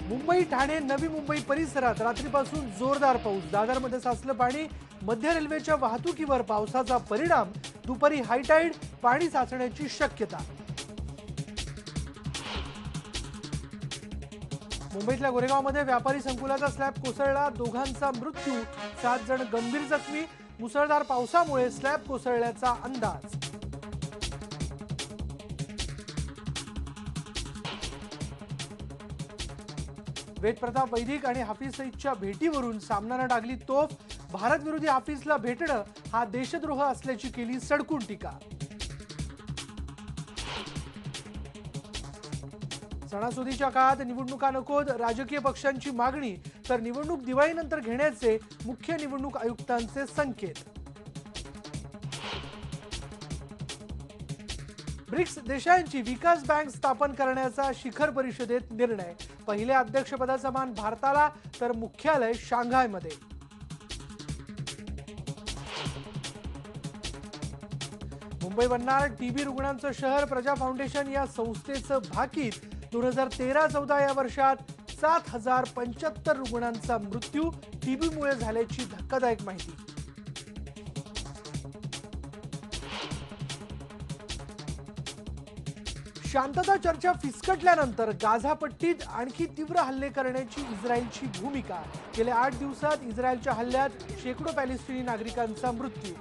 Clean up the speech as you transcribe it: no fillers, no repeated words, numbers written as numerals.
मुंबई ठाणे नवी मुंबई परिसरात रात्रीपासून जोरदार पाऊस, दादरमध्ये साचलं पाणी. मध्य रेल्वेच्या वाहतुकीवर पावसाचा परिणाम, दुपारी हायटाईड, पाणी साचण्याची शक्यता. मुंबईतल्या गोरेगावमध्ये व्यापारी संकुलाचा स्लॅब कोसळला, दोघांचा मृत्यू, 7 जण गंभीर जखमी. मुसळधार पावसामुळे स्लॅब कोसळल्याचा अंदाज. वेद प्रताप वैदिक आणि हाफिज सईदच्या भेटीवरून सामनानं डागली तोफ. भारत विरोधी हाफिजला भेटणं हा देशद्रोह असल्याची केली सडकून टीका. सणासुदीच्या काळात निवडणुका नकोत, राजकीय पक्षांची मागणी, तर निवडणूक दिवाळीनंतर घेण्याचे मुख्य निवडणूक आयुक्तांचे संकेत. ब्रिक्स देशांची विकास बँक स्थापन करण्याचा शिखर परिषदेत निर्णय. पहिल्या अध्यक्षपदाचा मान भारताला, तर मुख्यालय शांघायमध्ये. मुंबई बनणार टीबी रुग्णांचं शहर. प्रजा फाउंडेशन या संस्थेचं भाकीत. 2013-14 या वर्षात 7075 रुग्णांचा मृत्यू टीबीमुळे झाल्याची धक्कादायक माहिती. शांतता चर्चा फिसकटल्यानंतर गाझा पट्टीत आणखी तीव्र हल्ले करण्याची इस्रायलची भूमिका. गेल्या 8 दिवसात इस्रायलच्या हल्ल्यात शेकडो पॅलेस्टिनी नागरिकांचा मृत्यू.